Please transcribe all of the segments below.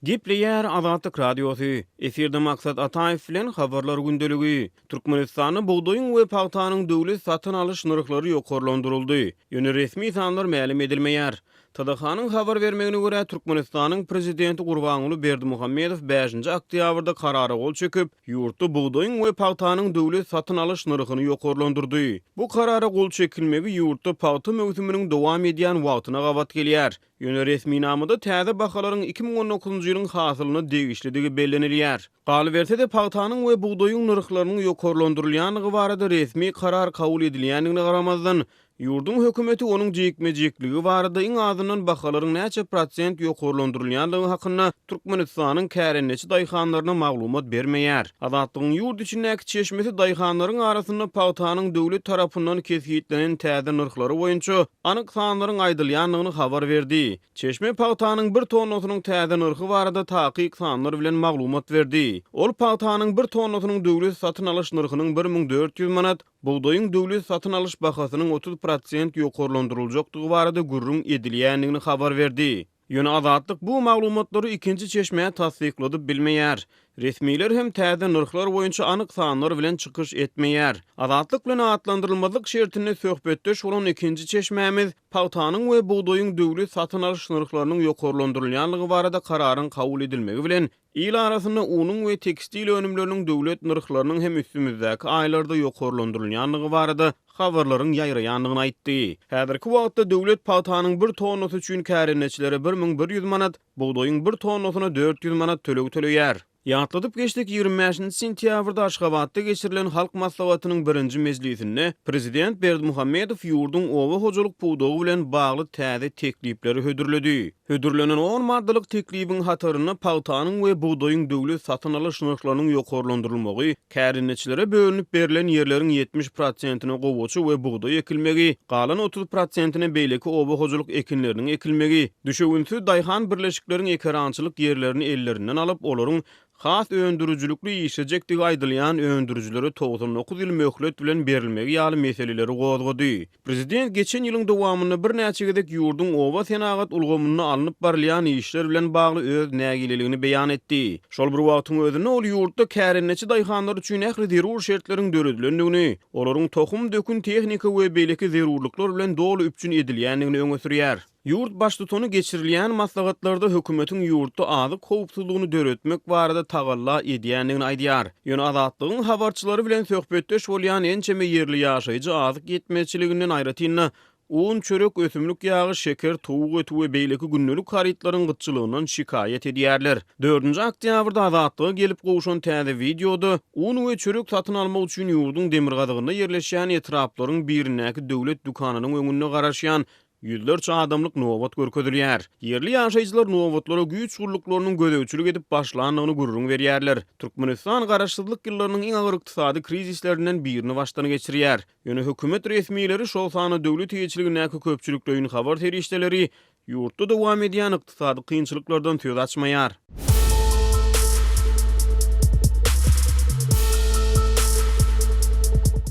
Gepleýär Azatlyk Radiosu. Eferde maksat Ataýew bilen habarlar gündeligi. Türkmenistanyň buğdoýyň we pahtanyň döwlet satyn alyş narhlary ýokarlandyryldy. Ýöne resmi sanlar ma'lum edilmeýär. Tadahanyň habar bermegine görä Türkmenistanyň prezidenti Gurbanuly Berdimuhammedow 5-nji oktýabrda karara gol çekip, ýurtda buğdoýyň we pahtanyň döwlet satyn alyş narhyny ýokarlandyrdy. Bu karara gol çekilmegi ýurtda pahta mewsuminiň dowam edýän wagtyna gabat gelýär. Ýöne resmi namada täze bahalaryň 2019-njy ýylyň hasylyny degişlidigi bellenilýär. Galy berse-de pahtanyň we buğdoýyň narhlarynyň ýokarlandyrylýanyny barada resmi karar kabul edilýänine garamazdan Yurdun hökümeti onun jekme-jekligi barada iň azyndan bahalaryň näçe prosent ýokarlandyrylýanlygy hakynda Türkmenistanyň kärenneçi daýhanlaryna maglumat bermeýär. Azatlygyň ýurt içindäki çeşmesi daýhanlaryň arasynda pahtanyň döwlet tarapyndan kesgitlenen täze narhlary boýunça anyk sanlaryň aýdylýanlygyny habar berdi. Çeşme pahtanyň 1 tonnasynyň täze narhy barada takyk sanlar bilen maglumat berdi. Ol pahtanyň 1 tonnasynyň döwlet satyn alyş narhynyň 1400 manat, buğdoýyň döwlet satyn alyş bahasynyň 30% ýokarlandyryljakdygy barada gurrun edilýänligini habar berdi. Ýöne Azatlyk bu maglumatlary ikinji çeşmeye tasdiklady bilmeýär. Resmiler hem täze narhlar boýunça anyk sanlar bilen çykyş etmeýär. Azatlyk bilen atlandyrylmazlyk şertinde söhbetdeş bolan ikinji çeşmämiz pahtanyň we buğdoýyň döwlet satyn alyş narhlarynyň ýokarlandyrylýanlygy barada kararyň kabul edilmegi bilen il arasynda unyň we tekstil önümleriniň döwlet narhlarynyň hem üstümizdäki aýlarda ýokarlandyrylýanlygy barada habarlaryň ýaýraýanlygyny aýtdy. Häzirki wagtda döwlet pahtanyň 1 tonnasy üçin kärenneçilere 1100 manat, buğdoýyň 1 tonnasyna 400 manat töleýär. Ýatladyp geçdik 25-nji sentýabrda Aşgabatda geçirilen halk maslahatynyň 1-nji mejlisinde prezident Berdimuhammedow ýurdun owa hojalyk buğdogy bilen bagly täze teklipleri hödürledi. Hödürlenen 10 maddalyk teklibiň hataryna pahtanyň we buğdoýyň döwlet satyn alyş narhlarynyň ýokarlandyrylmagy, kärenneçilere bölünip berilen ýerleriň 70%-ni gowaçy we buğdoý ekilmegi, galan 30%-ni beýleki owa hojalyk ekinleriniň ekilmegi, düşewünsi daýhan birleşikleriň ekerançylyk ýerlerini ellerinden alyp olaryň has öndürücülükli işecekdigi aýdylýan öndürüjülere 99 ýyl möhlet bilen berilmegi ýaly meseleleri gozgady. Prezident geçen ýylyň dowamynda bir näçe gedek ýurdun owa senagat ulgamyny alınıp barylýan işler bilen bagly öz nägileligini beýan etdi. Şol bir wagtyň özünde ol ýurtda kärenneçi daýhanlar üçin ähli zerur şertleriň döredilendigini, olaryň tohum dökün tehnika we beýleki zerurlyklar bilen dolu üpçün edilýänligini öňe sürýär. Yurt başlygyny geçirilýän maslahatlarda hökümetiň ýurtda azyk howpsuzlygyny döretmek barada tagalla edýänligini aýdýar. Ýöne Azatlygyň habarçylary bilen söhbetdeş bolýan ençeme ýerli ýaşaýjy azyk ýetmezçiliginden aýratynda un, çörek, ösümlük ýagy, şeker, towuk eti we beýleki günnelik haritlaryň gytçylygyndan şikaýet edýärler. 4-nji oktýabrda Azatlyga gelip gowşan täze videoda un we çörek satyn almak üçin ýurdun demirgadygynda ýerleşýän etraplaryň birinäki döwlet dukanynyň öňünde garaşýan yüzlerce adamlık nuwat görkezilýär. Yerli ýaşaýjylar nuwatlara güýç gurluklarynyň gödäwçilik edip başlandygyny gurrun berýärler. Türkmenistan garaşsyzlyk ýyllarynyň iň agyr ykdysady krizislerinden birini başdan geçirýär. Ýöne hökümet resmiýetleri şol sany döwlet ýeçiligindäki köpçülikleýin habar terişdeleri ýurtda dowam edýän ykdysady kynçylyklardan söz açmaýar.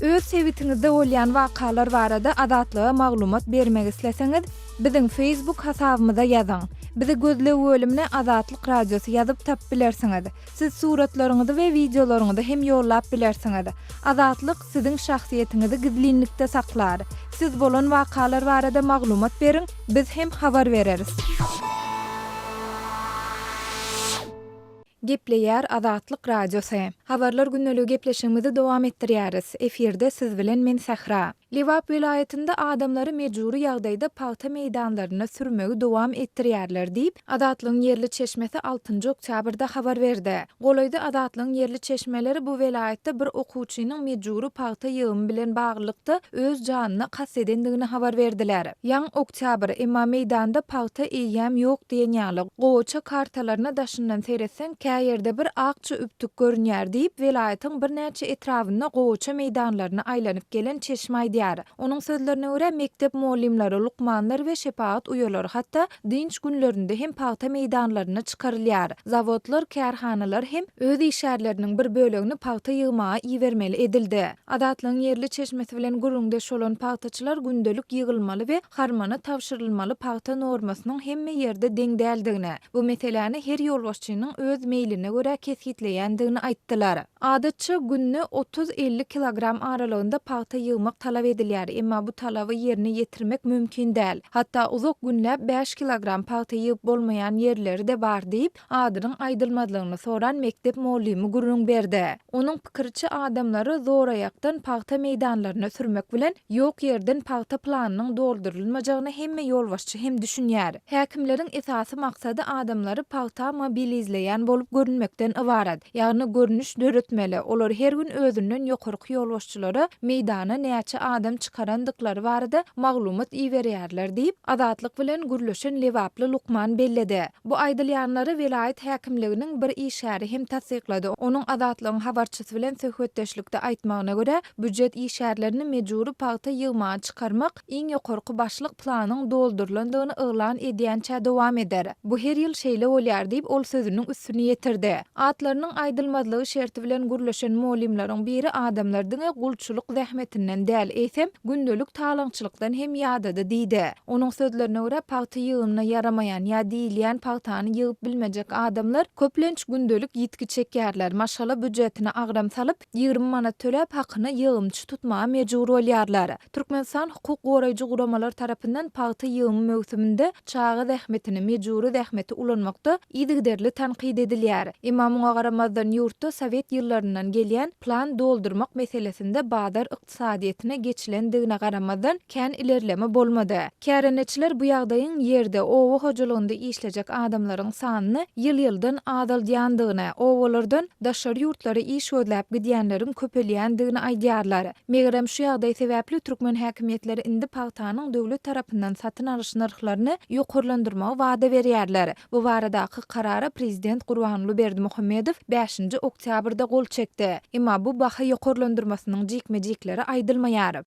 Öz sevitiňizde bolýan wakalar barada Azatlyga maglumat bermek isleseňiz, biziň Facebook hasabymyza ýazyň. Bizi gözlegi bölümine Azatlyk Radiosu ýazyp tap bilersiňiz. Siz suratlaryňyzy we videolaryňyzy hem ýollap bilersiňiz. Azatlyk siziň şahsiýetiňizi gizlinlikde saklar. Siz bolan wakalar barada maglumat beriň, biz hem habar bereriz. Gepleýär Azatlyk Radiosu. Habarlar günneligi gepleşigimizi dowam etdirýäris. Eferde siz bilen men Sahra. Liwap vilayetinde adamlary mejburi ýagdaýda pahta meýdanlaryna sürmegi dowam etdirýärler diýip Azatlygyň ýerli çeşmesi 6-njy oktýabrda habar berdi. Golaýda Azatlygyň ýerli çeşmeleri bu vilayetde bir okuwçynyň mejburi pahta ýygymy bilen baglykda öz janyna kas edendigini habar berdiler. Ýaň oktyabr emma meýdanda pahta eýýäm ýok diýen ýaly gowaça kartalaryna daşyndan seýretseň Käýerde bir akça üptük görünýär diýip welaýatyň bir näçe etrawyna gowaça meýdanlaryny aýlanyp gelen çeşme aýdýar. Onuň sözlerine görä mektep muallimleri, lukmanlar we şepaat uýalary hatda dinç günlerinde hem paýta meýdanlaryna çykarylýar. Zawodlar, kärhanalar hem öz işärleriniň bir bölegini paýta ýygmaga iýermeli edildi. Adatlyň yerli çeşmesi bilen guruldaş bolan paýtaçylar gündelik ýygylmaly we harmana tawşyrylmaly paýta normasynyň hemme ýerde deň däldigine, bu meseleni her ýolbaşçynyň öz meýline görä kesgitleýändigini aýtdylar. Adatça günne 30-50 kilogram aralygynda paýta ýygmak talap edilýär, emma bu talaby ýerine ýetirmek mümkin däl. Hatda uzak günläp 5 kilogram paýta ýygyp bolmaýan ýerleri de bar diýip adynyň aýdylmadygyny soran mektep muallimi gurrun berdi. Onuň pikirçe adamlary zor aýakdan paýta meýdanlaryna sürmek bilen ýok ýerden paýta planynyň doldurulmajagyny hemme ýolbaşçy hem düşünýär. Häkimleriň esasy maksady adamlary paýta mobilizleýän bolup görünmekden ibaret. Ýagny görnüş döretmeli. Olar her gün özünden ýokarky ýolbaşçylara meýdana näçe adam çykarandyklary barada maglumat iýerýärler diýip adatlyk bilen gürleşen lewaply Lukman belledi. Bu aýdylýanlary welaýat häkimliginiň bir işäri hem tasdiklady. Onuň adatlygyň habarçysy bilen söhbetdeşlikde aýtmagyna görä, büdjet işärlerini mejburi paýta ýygmaga çykarmak iň ýokarky başlyk planyň doldurulandygyny elan edýänçä dowam eder. Bu her ýyl şeýle bolýar diýip ol sözüniň üstüne ýetirdi. Atlarynyň aýdylmadylygy şerti bilen gürleşen muallimleriň biri adamlaryň gulçuluk zähmetinden däl eýsem gündelik talaňçylykdan hem ýadada diýdi. Onuň sözlerine görä paýta ýygyna yaramaýan ýa diýilýän paýtany ýygyp bilmejek adamlar köplenç gündelik ýitki çekýärler. Maşala büdjetine agram salyp 20 manat töläp hakyny ýygymçy tutmaga mejbur bolýarlar. Türkmenistan hukuk goraýjy guramalar tarapyndan paýta ýygymy möhsüminde çagy zähmetini mejburi zähmeti ulanmakda ýygyderli tanqid edilýär. Imamuňa garamazdan ýurtda Sowet ýyllaryndan gelýän plan doldurmak meselesinde badar ykdysadyetine geçilendigine garamazdan kän ilerleme bolmady. Käreneçiler bu ýagdaýyň ýerde owa hojulygynda işlejek adamlaryň sanyny ýyl-ýyldan azalýandygyny, owalardan daşary ýurtlary iş ödläp gidýänleriň köpelýändigini aýdýarlar. Megerem şu ýagdaý sebäpli türkmen häkimetleri indi paýtanyň döwlet tarapyndan satyn alyş narhlaryny ýokarlandyrmagy wada berýärler. Bu baradaky karara prezident Gurbanguly Berdimuhammedow 5 oktýabrda gol çekdi. Emma bu baha ýokarlandyrmasynyň jikme-jikleri aýdylmaýar.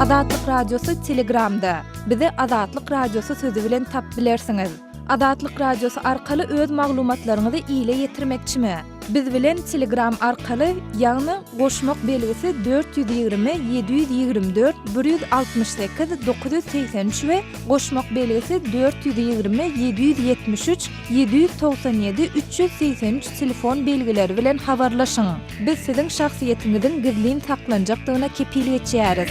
Adatlyk radiosu Telegramda. Bizi Adatlyk radiosu sözü bilen tap bilersiňiz. Adatlyk radiosu arkaly öz maglumatlaryňyzy ýyla ýetirmekçimi? Biz bilen Telegram arkaly ýagny goşmak belgisi 420 724 168 983 we goşmak belgisi 420 773 797 383 telefon belgileri bilen habarlaşyň. Biz siziň şahsiýetiňiziň gizlin saklanjakdygyna kepillik etýäris.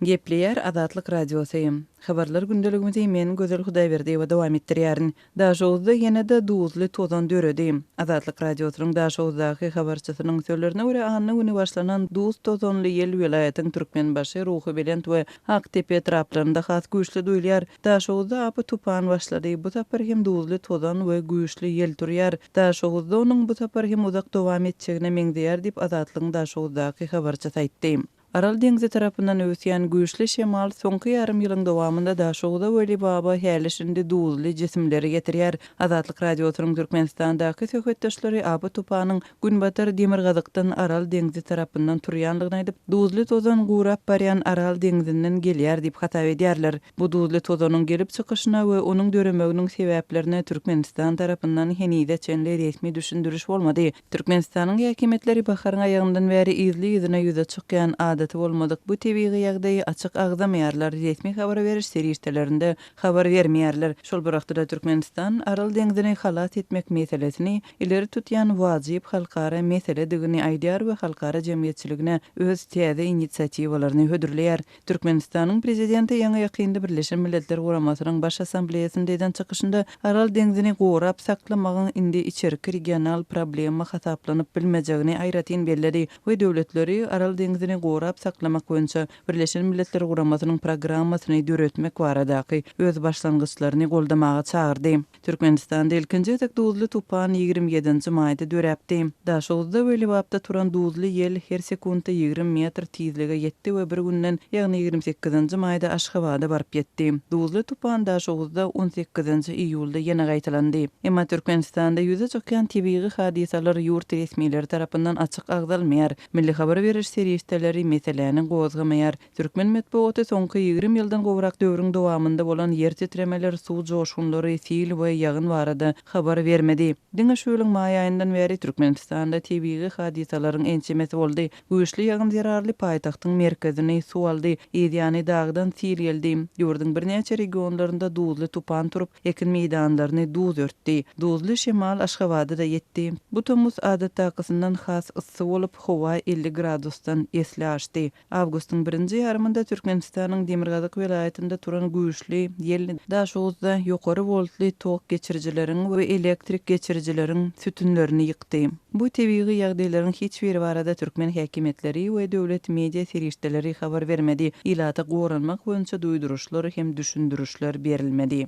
Gepleyer Adatlyk radiosyym. Habarlar gündeligimizi men Gözel Hudaýberdi we dowam etdirýärin. Daşowda ýene-de duzly tozan döredim. Adatlyk radiosynyň daşowdaky habarçysynyň sözlerine görä anny güni başlanan duz tozanly ýel welaýatyň türkmenbaşy ruhy bilen we Aktepe etraplarynda has güýçli duýulýar. Daşowda apy tupan başlady. Bu tapar hem duzly tozan we güýçli ýel turýar. Daşowda onuň bu tapar hem uzak dowam etjegine meňdeýär diýip Adatlygyň daşowdaky habarçysy aýtdy. Aral deňzi tarapyndan ösýän güýçli şemal soňky ýarym ýylyň dowamynda daşowda Weli Baba häleşinde duzly jisimleri getirýär. Adatlyk radiosynyň Türkmenistandaky söhbetdeşleri Abi Tupanyň Günbatar Demirgazykdan Aral deňzi tarapyndan turýandygyny aýdyp, duzly tozan gurap barýan Aral deňzinden gelýär diýip hatap edýärler. Bu duzly tozanyň gelip çykyşyna we onuň döremeginiň sebäplerine Türkmenistan tarapyndan henide çenli resmi düşündürüş bolmady. Türkmenistanyň häkimetleri baharyň aýagyndan bäri izli-izine ýüze çykýan adaty bolmadyk bu tebiği ýagdaýy açyk agzamaýarlar, resmi habar beriş serýişlerinde habar bermeýärler. Şol birakda Türkmenistan Aral deňzini halat etmek meselesini ileri tutýan wajyp halkara mesele digini aýdýar we halkara jemgyýetçiligine öz täze inisiatiwalaryny hödürleýär. Türkmenistanyň prezidenti ýa-ni ýakynda Birleşen Milletler Guramasynyň baş assambleýasyndan çykyşynda Aral deňzini gorap saklamagyň indi içerki regional problema hasaplanyp bilmejegini aýratyn belledi we döwletleri Aral deňzini gorap gurap saklamak boýunça Birleşen Milletler Guramasynyň programmasyny döretmek baradaky öz başlangyçlaryny goldamagy çağırdy. Türkmenistanda ilkinji tek duzly tupan 27-nji maýda döräpdi. Daşowda we Liwapda turan duzly ýel her sekunda 20 metr tizlige ýetdi we bir günden, ýagny 28-nji maýda Aşgabatda baryp ýetdi. Duzly tupan Daşowda 18-nji iýulda ýene gaýtalandy. Emma Türkmenistanda ýüze çökýän tebii hadisalar ýurt resmiýetleri tarapyndan açyk agdalmaýar. Milli habar beriş serýetleri meselelerini gozgamaýar. Türkmen medeniýeti soňky 20 ýyldan gowrak döwrüň dowamında bolan ýer titremeler, suw joşgunlary, sil we ýagyn barada habar bermedi. Diňe şöýleň maý aýyndan beri Türkmenistanda tebii hadisalaryň ençemesi boldy. Güýçli ýagyn zerarly paýtagtyň merkezine suw aldy. Ýani dagdan sil geldi. Ýurdun birnäçe regionlarynda duzly tupan turup ekin meýdanlaryny duz örtdi. Duzly şemal Aşgabatda da ýetdi. Bu tomuz adatdakysyndan has ıssy bolup howa 50 gradusdan esli açdy. Awgustyň 1-nji ýarymynda Türkmenistanyň Demirgazyk welaýatynda turan güýçli ýel Daşowda ýokary voltly tok geçirjileriň we elektrik geçirjileriň sütünlerini ýykdy. Bu tebii ýagdaýlaryň hiç biri barada Türkmen häkimetleri we döwlet media serýetleri habar bermedi. Ilata goranmak boýunça duýduruşlar hem düşündürüşler berilmedi.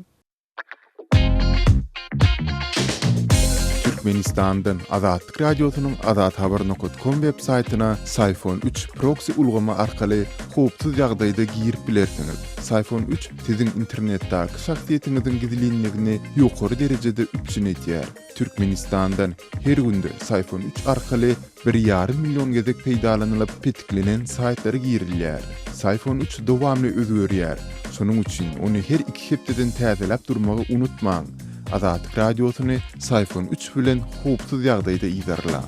Türkmenistan'dan Azatlyk Radiosynyň azathabar.com web saýtyna Sayfon 3 proxy ulgama arkaly howpsuz ýagdaýda girip bilersiňiz. Sayfon 3 siziň internetdäki şahsiýetiňiziň gizlinligini ýokary derejede üçinetýär. Türkmenistan'dan her günde Sayfon 3 arkaly 1,5 million gezek peýdalanylyp petiklenen saýtlary girilýär. Sayfon 3 dowamly özgörýär. Şonuň üçin ony her 2 hepdeden täzeläp durmagy unutmaň. Azatlyk Radiosyny Sayfon 3 bilen howpsuz ýagdaýda ýazarlar.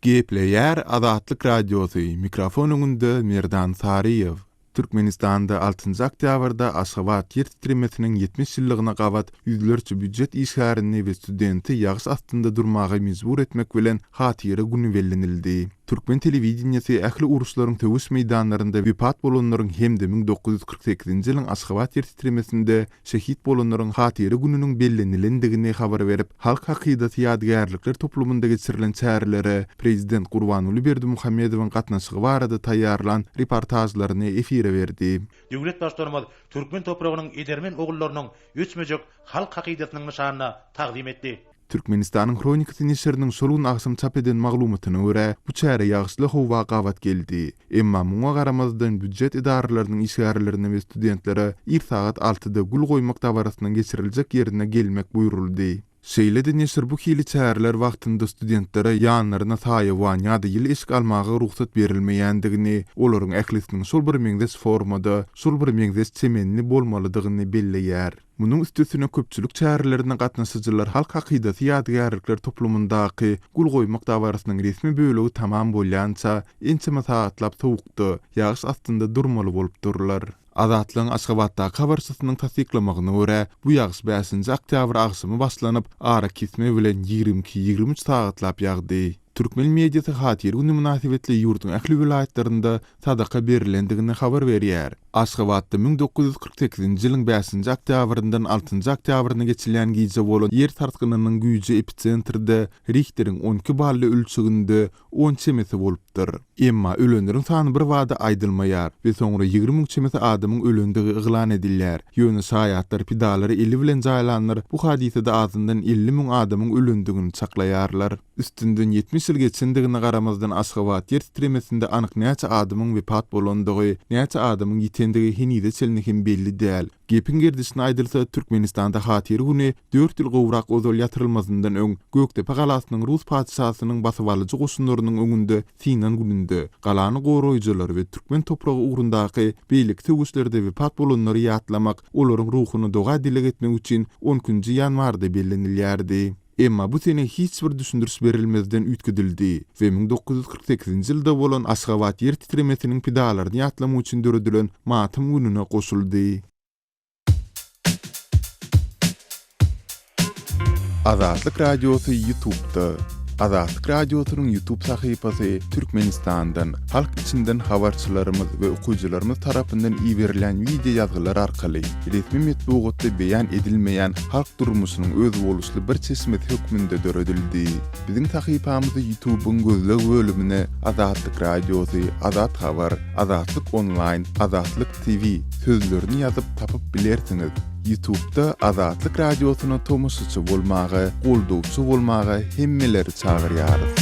Gepleýär Azatlyk Radiosy. Mikrofon öňünde Merdan Saryýew. Türkmenistanda 6-njy oktýabrda Aşgabat ýer titremesiniň 70 ýyllygyna gabat ýüzlerçe büdjet işgärini we studenti ýagyş astynda durmagy mejbur etmek bilen hatyra güni bellenildi. Türkmen telewizionyasy ähli uruşlaryň töwüş meýdanlarynda wepat bolanlaryň hemde 1948-nji ýylyň Aşgabat ýer titremesinde şehit bolanlaryň hatyra gününiň bellenilendigini habar berip, halk hakydaty ýadgärlikler toplumunda geçirilen çärilere prezident Gurbanuly Berdimuhammedowyň gatnaşygy barada taýýarlan reportajlaryny efire berdi. Döwlet başlarymyz Türkmen topragynyň edermen ogullarynyň öçmejek halk hakydatynyň nişanyna taqdim etdi. Türkmenistanyň Kronikasy neşriniň şolun aksam çap eden maglumatyna görä, bu çäre ýagyşly howa gabat geldi. Emma muňa garamazdan büdjet idaralarynyň işgärlerini we studentlere ir saat 6-da gul goýmak dabarasyndan geçiriljek ýerine gelmek buýruldy. Şeýle-de neşir bu hili çäreler wagtynda studentlere ýanlaryna taýy ýa-da ýyl iş almagy ruhsat berilmeýändigini, olaryň ählisiniň şol bir meňdes formada, şol bir meňdes çemenli bolmalydygyny belleýär. Munyň üstüne köpçülik çärelerine gatnaşyjylar halk hakydaty ýadgärlikler toplumundaky gul goýmak dabarysynyň resmi bölegi tamam bolýança ençeme saatlap sowukdy, ýagyş astynda durmaly bolup durlar. Azatlyň Aşgabatda habarçysynyň tasdiklamagyna görä, bu ýagyş 5-nji oktýabr agşamy başlanyp, ara kesme bilen 22-23 saatlap ýagdy. Türkmen mediýasy hatyr güni münasibetli ýurdun ähli welaýatlarynda sadaka berilendigini habar berýär. Aşgabatda 1948-nji ýylyň 5-nji oktýabryndan 6-njy oktýabryna geçilen giýje bolan ýer tartgynynyň güýji epicentrde Richteriň 12 bally ölçüginde 10 çemesi bolupdyr. Emma ölenleriň sany bir wada aýdylmaýar we soňra 20 çemesi adamyň ölendigi yglan edilýär. Ýöne şaýatlar pidalary eli bilen jaýlanlar bu hadisede azyndan 50 000 adamyň ölendigini çaklaýarlar. Üstünden 70 ýyl geçendigine garamazdan Aşgabat ýer titremesinde anyk näçe adamyň wepat bolandygy, näçe adamyň ýitendigi henide çelniki belli däl. Gepin gerdisine aýdylsa, Türkmenistanda hatyr güni 4 ýyl gowrak ozal ýatyrylmazyndan öň Göktepe galasynyň Rus padşahynyň basywalyjy goşunlarynyň öňünde Sinan gününde galany goroýjylar we Türkmen topragy ugrundaky beýlik töwüşlerde wepat bolanlary ýatlamak, olaryň ruhuny doga dileg etmek üçin 10-njy ýanwarda bellenilýärdi. Emma bu sene hiç bir düşündürüş berilmezden ütküdildi ve 1948-nji ýylda bolan Aşgabat ýer titremesiniň pidalaryny ýatlamy üçin döredilen matym gününe goşuldy. Azatlyk Radiosy YouTube'da Azatlyk Radiosynyň YouTube sahypasy Türkmenistandan, halk içinden habarçylarymyz we okuwçylarymyz tarapyndan iýerilen video ýazgylar arkaly resmi metbuatda beýan edilmeýän halk durmuşynyň öz boluşly bir çeşmet hökmünde döredildi. Biziň sahypamyzy YouTube'un gözleg bölümine Azatlyk Radiosy, Azat Habar, Azatlyk Online, Azatlyk TV sözlerini ýazyp tapyp bilersiňiz. YouTube'da Azatlyk Radiosyny tomusçy bolmagy, goldowçy bolmagy hemmeleri çagyrýarys.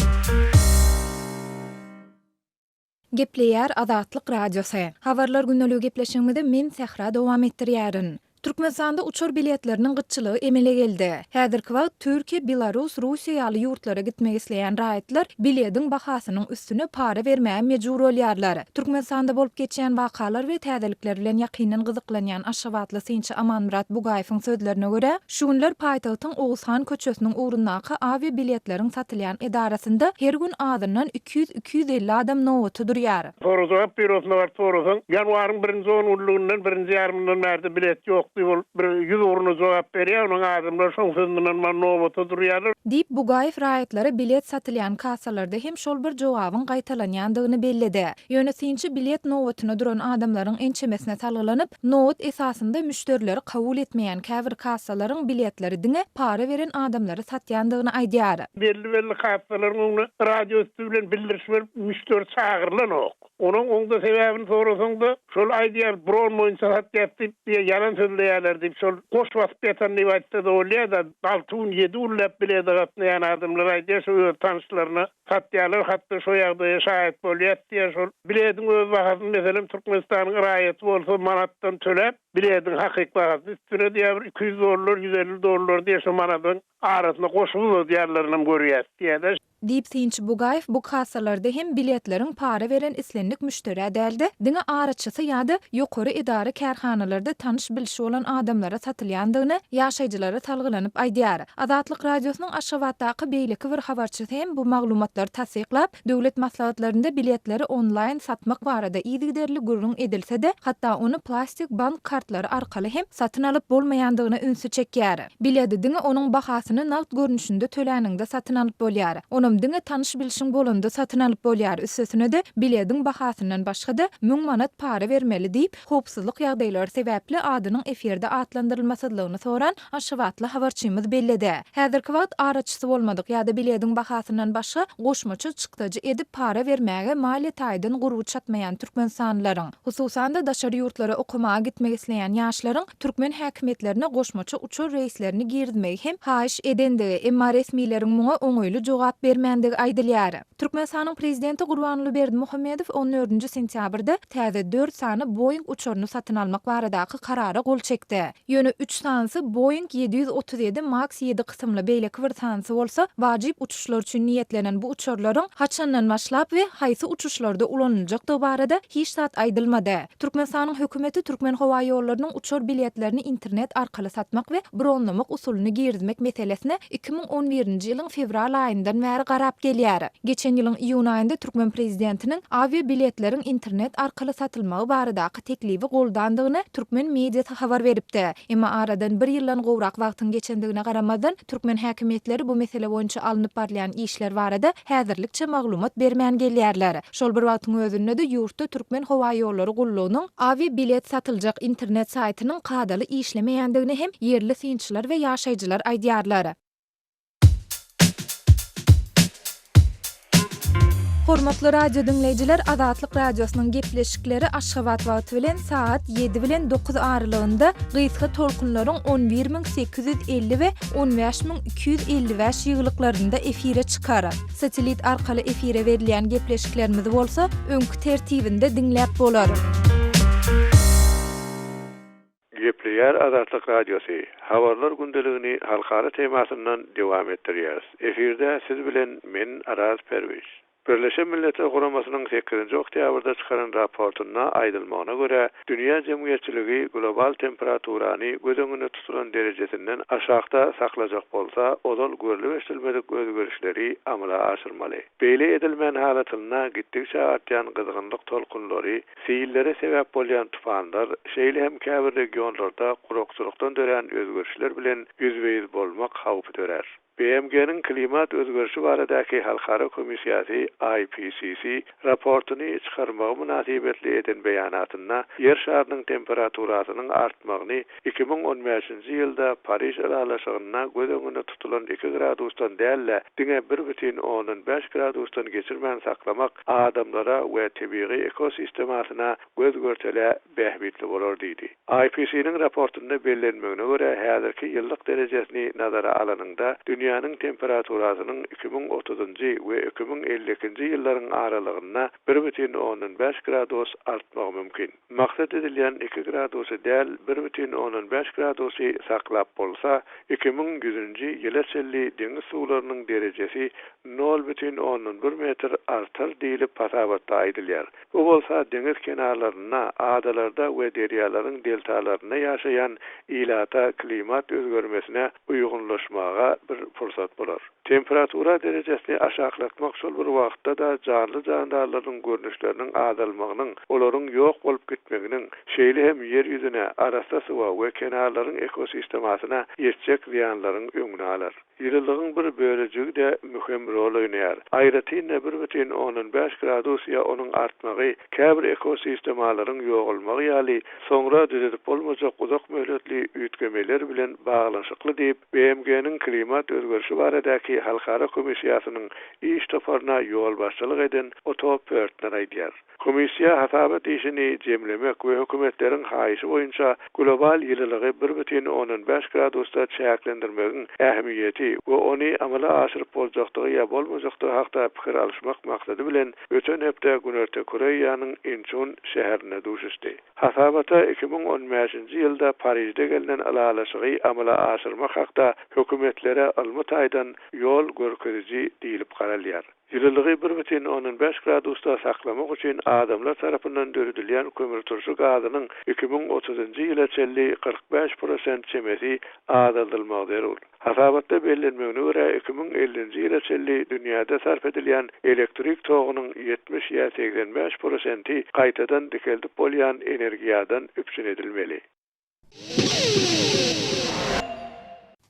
Gepleýär Azatlyk Radiosy. Habarlar günneligi gepleşigimizde men Sehra dowam etdirýärin. Türkmenistanda uçur biletlerinin gıtçılığı emele geldi. Häzirki wagt Türkiýe, Belarus, Russiýa ýaly ýurtlara gitmek isleýän raýatlar biletin bahasynyň üstüne para vermäge mejbur bolýarlar. Türkmenistanda bolup geçýän wakalar we täzelikler bilen ýakynyň gyzyklanýan Aşgabatly Synçy Amanmurat Bugaýewiň sözlerine görä, şu günler paýtagtyň Oğuzhan köçesiniň ugrundaky avi biletleriň satylýan edarasynda her gün adından 200-250 adam nowaty durýar. Soru jogap birosuna bar sorusyň. Ýanwaryň 1-nji 10 ullugundan 1-nji ýarmyndan bäri bilet ýok. 100 urunu jogap berýär, onuň adamlar şoň sözünden man nowaty durýarlar. Diýip Bugaýew raýatlary bilet satylýan kasalarda hem şol bir jogabyň gaýtalanýandygyny bellidi. Ýönetinçi bilet nowatyna duran adamlaryň ençemesine salgylanyp, nowat esasynda müşterileri kabul etmeýän käbir kasalaryň biletleri diňe para beren adamlary satýandygyny aýdýar. Belli kasalaryň oňa radio üstü bilen bildirişler müşteri çagyrlanok. Onuň oňda sebäbini sorasaňda şol aýdýar biron moýunça satýapdy diýe ýalan sözleýärler diýip şol goş waspytan niwatda bolýar da 6-7 ullap bilet gatnaýan adamlar aýdýar şu tanışlaryna satýarlar, hatda şo ýagda şahyt bolýar diýe şol biletin öz bahasyny meselem Türkmenistanyň raýaty bolsa manatdan töläp biletin hakyky bahasy üstüne diýär $200, $150 diýe şo manatdan arasyna goşulyp diýerlerini görýär diýär. Diýip Synçy Bugaýew bu kasalarda hem biletleriň para beren islenlik müşteri däldi, diňe araçysy ýa-da ýokary idara kärhanalarda tanış bilşi bolan adamlara satylýandygyny ýaşaýjylara talgylanyp aýdýar. Azatlyk Radiosynyň Aşgabatdaky beýleki bir habarçysy hem bu maglumatlary tassyklap, döwlet maslahatlarynda biletleri online satmak barada ýygyderli gurrun edilse-de, hatda onu plastik bank kartlary arkaly hem satyn alyp bolmaýandygyna ünsü çekýär. Bileti diňe onuň bahasyny nagt görnüşinde töläninde satyn alyp bolýar. Diňe tanış bilşiň bolanda satyn alyp bolýar. Üstesine de bilediň bahasyndan başga-da 1000 manat para vermeli diýip, howpsuzlyk ýagdaýlary sebäpli adynyň eferde atlandyrylmasydygyny soran Aşgabatly habarçymyz bellidi. Häzirki wagt araçysy bolmadyk ýa-da bilediň bahasyndan başga goşmaçy çykdyjy edip para vermäge maliýet aýdan guruç çatmaýan türkmenistanlylaryň, hususan da daşary ýurtlara okumaga gitmek isleýän ýaşlaryň türkmen häkimetlerine goşmaçy uçur reislerini girdmek hem haýyş edendigi, emma resmiýetiň muňa oňoýly jogap bermendigi aýdylýar. Türkmenistanyň prezidenti Gurbanuly Berdimuhammedow 14-nji sentýabrda täze 4 sany Boeing uçuryny satyn almak baradaky karara gol çekdi. Ýöne 3 sanyny Boeing 737 Max 7 kysymly beýleki bir sanyny bolsa, wajyp uçuşlar üçin niýetlenen bu uçurlaryň haçandan başlap we haýsy uçuşlarda ulanyljakdygy barada hiç zat aýdylmady. Türkmenistanyň hökümeti Türkmen howa ýollarynyň uçur biletlerini internet arkaly satmak we bronlamak usulyny girdmek meselesine 2011-nji ýylyň fevral aýyndan bäri garap gelýär. Geçen ýylyň iýun aýynda Türkmen prezidentiniň avia biletleriň internet arkaly satylmagy baradaky teklifi goldandygyny Türkmen mediýasy habar beripdi. Emma aradan bir ýyldan gowrak wagtyň geçendigine garamadan Türkmen häkimetleri bu mesele boýunça alınıp barlayan işler barada häzirlikçe maglumat bermän gelýärler. Şol bir wagtyň özünde de ýurtda Türkmen howa ýollary gullugynyň avia bilet satyljak internet saýtynyň kadaly işlemeýändigini hem yerli synçylar we ýaşaýjylar aýdýarlar. Hormatly radio dinleyijiler, Azatlyk Radiosynyň gepleşikleri Aşgabat wagty bilen saat 7 bilen 9 aralygynda gysga tolkunlaryň 11850 we 15255 ýyglyklarynda efire çykar. Satelit arkaly efire berilýän gepleşiklerimiz bolsa, öňkü tertibinde dinläp bolar. Gepleýär Azatlyk Radiosy. Habarlar gündeligini halkara temasyndan dowam etdirýäris. Efirde siz bilen men Araz Perwiş. Birleşen Milletler Guramasının 8-nji oktýabrda çykaran raportyna aýdylmagyna görä, dünýä jemgyýetçiligi global temperaturany göz öňüne tutulan derejesinden aşagda saklajak bolsa, ozal görülip eşdilmedik özgörüşleri amala aşyrmaly. Beýle edilmän halatyna gitdikçe artýan gyzgynlyk tolkunlary, seýillere sebäp bolýan tufanlar, şeýle hem käbir regionlarda gurukçylykdan dören özgörüşler bilen ýüzbeýiz bolmak hawpy törer. BMG'nin klimat özgörüşi baradaki halkara komissiyasi IPCC raportunu çıkarmağı münasibetli eden beyanatında yer şarının temperaturasynyň artmagyny 2015-nji ýylda Paris aralaşygyna göz öňüne tutulan 2 gradusdan dälle diňe 1,5 gradusdan geçirmän saklamak adamlara we tebii ekosistemasyna göz görtele behbitli bolar diýdi. IPCC'nin raportunda bellenmegine göre häzirki ýyllyk derejesini nazara alanyňda dünýäniň temperaturasynyň 2030-njy we 2052-nji ýyllaryň aralygyna 1,5 gradus artmagy mümkin. Maksat edilen 2 gradusy däl 1,5 gradusy saklap bolsa 2100-nji ýyla çelli deňiz suwlarynyň derejesi 0,1 metr artar diýilip pasabatda aýdylýar. Bu bolsa deňiz kenarlaryna, adalarda we derýalaryň deltalaryna ýaşaýan ilata klimat özgörmesine uygunlaşmaga bir fursat bolar. Temperatura derejesini aşaklatmak şol bir wagtda da canly jandarlaryň görnüşleriniň azalmagynyň, olaryň ýok bolup gitmeginiň, şeýle hem ýer ýüzüne, arasta suwa we kenarlaryň ekosistemasyna ýetjek ziýanlaryň öňüne alar. Ýyllygyň bir bölejigi de mühim rol oýnaýar. Aýratynda 1,5 gradus ýa onuň artmagy käbir ekosistemalaryň ýogalmagy ýaly soňra düzelip bolmajak uzak möhletli üýtgemeler bilen baglanşykly diýip BMG'nin klimat özgörüşi baradaky halkara komissiýasynyň iş toparına ýol başçylyk eden Otto Pörtner aýdýar. Komissiya hasabat işini jemlemek we hökümetleriň haýyşy boýunça global ýyllygy 1,5 gradusda çäklendirmegiň ähmiýeti we ony amala aşyryp boljakdygy ýa bolmajakdygy hakda pikir alşmak maksady bilen öten hepde Günörte Koreýanyň Incheon şäherine duşuşdy. Hasabata 2015-nji ýylda Parisde gelinen alalaşygy amala aşyrmak hakda hökümetlere almy taýdan ýol görkeziji diýilip garalýar. Ýyllygy 1,5 gradusda saklamak üçin adamlar tarapyndan döredilýän kömür turşu gazynyň 2030-njy ýyla çelli 45% çemesi azaldylmagy zarur. Hasabatda bellenmegine göre 2050-nji ýyla çelli dünýäde sarf edilýän elektrik togynyň 70-85% gaýtadan dikeldik bolýan energiýadan üpsün edilmeli.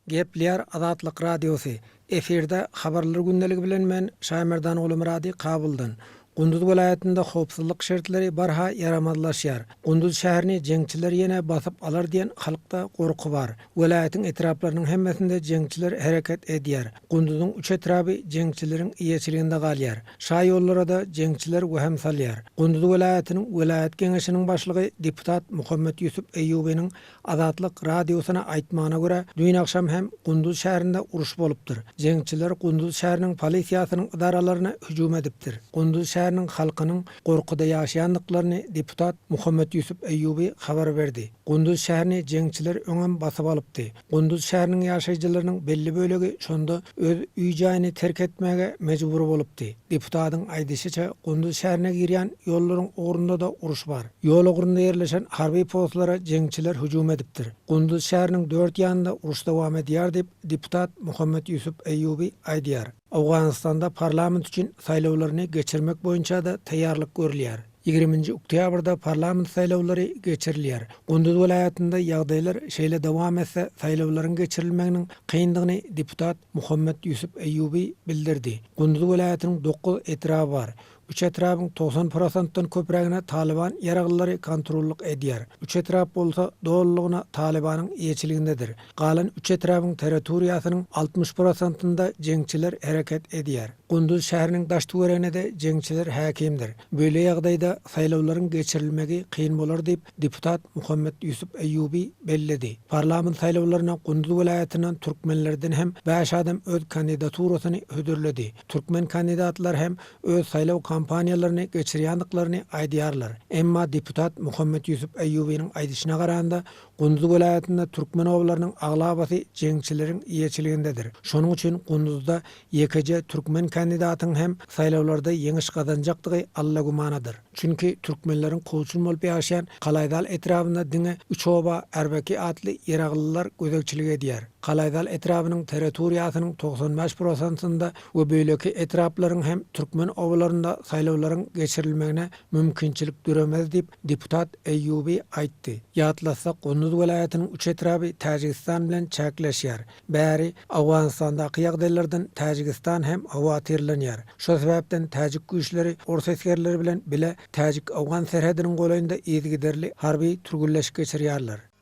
Gepler Azatlyk Radiosu. Eferde habarlar gündəligi bilen men Şaýmerdan oğlu Muradi kabuldan. Gunduz vilayetinde hopsuzlyk şertleri barha yaramazlaşýar. Gunduz şäherini jeňçiler ýene basyp alar diýen halkda gorku bar. Vilayetin etraplarynyň hemmesinde jeňçiler hereket edýär. Gunduzyň üç etrapy jeňçileriň iýeçiliginde galýar. Şa ýollara da jeňçiler wehem salýar. Gunduz vilayetiniň vilayet geňeşiniň başlygy deputat Muhammed Yusuf Eyyubiň Azatlyk radiosyna aýtmagyna görä, dün akşam hem Gunduz şäherinde uruş bolupdyr. Jeňçiler Gunduz şäheriniň polisiýasynyň idaralaryna hüjum edipdir. Gunduz şäheriniň halkynyň gorkuda ýaşaýanlyklaryny deputat Muhammed Yusuf Eyyubi habar berdi. Gunduz şäherini jeňçiler öňem basyp alypdy. Gunduz şäheriniň ýaşaýjylarynyň belli bölegi şonda öz üý jaýyny terk etmege mejbur bolupdy. Deputatyň aýdysýaça Gunduz şäherine girýän ýollaryň orunda da uruş bar. Ýol ogurunda ýerleşen harby postlara jeňçiler hüjum edipdir. Gunduz şäheriniň 4 ýanynda uruş dowam edýär diýip deputat Muhammed Yusuf Eyyubi aýdýar. Awganistanda parlament üçin saýlawlaryny geçirmek boýunça da taýýarlyk görülýär. 20 oktýabrda parlament saýlawlary geçirilýär. Gunduz vilayetinde ýagdaýlar şeýle dowam etse saýlawlaryň geçirilmeginiň kyndygyny deputat Muhammed Yusuf Eyyubi bildirdi. Gunduz vilayetiniň 9 etrapy bar. 3 etrapyň 90%dan köpregine Taliban ýaraglary kontrollyk edýär. 3 etrap bolsa dollygyna Talibanyň ýeçiligindedir. Galan 3 etrapyň territoriýasynyň 60%-ynda jeňçiler hereket edýär. Gunduz şäheriniň daşduwerine de jeňçiler häkimdir. Böyle ýagdaýda saýlawlaryň geçirilmegi kyn bolar diýip deputat Muhammed Yusuf Eyyubi belledi. Parlament saýlawlaryna Gunduz vilayetinden türkmenlerden hem 5 adam öz kandidaturasyny hödürledi. Türkmen kandidatlar hem öz saýlaw kampaniýalaryny geçirýändiklaryny aýdýarlar. Emma deputat Muhammed Yusuf Eyyubiň aýdyşyna garanda Gunduz vilayetinde türkmen owlarynyň aglabasy jeňçileriň ýeçiligindedir. Şonuň üçin Gunduzda ýekece türkmen kandidatyň hem saýlawlarda ýeňiş gazanjakdygy alla gumanadyr. Çünki türkmenleriň goýçun bolup ýaşaýan Galaýdal etrapynda diňe 3 oba Erbeki atly ýeraglylar gözegçilik edýär. Qalaydal etrafynyň territoriýasynyň 95%-ynda we beýleki etraplaryň hem türkmen owalarynda saýlawlaryň geçirilmegine mümkinçilik düremez diýip deputat Eýýubi aýtdy. Ýatlasak Gunduz welaýatynyň üç etrapy Täjikistan bilen çäkleşýär. Bäri Awganistandaky ýagdaýlardan Täjikistan hem hawa tirlenýär. Şo sebäpden Täjik güýçleri orta eskerleri bilen bile Täjik-Awgan serhediniň golayynda ýygy derli harby türgülleşik geçirýärler.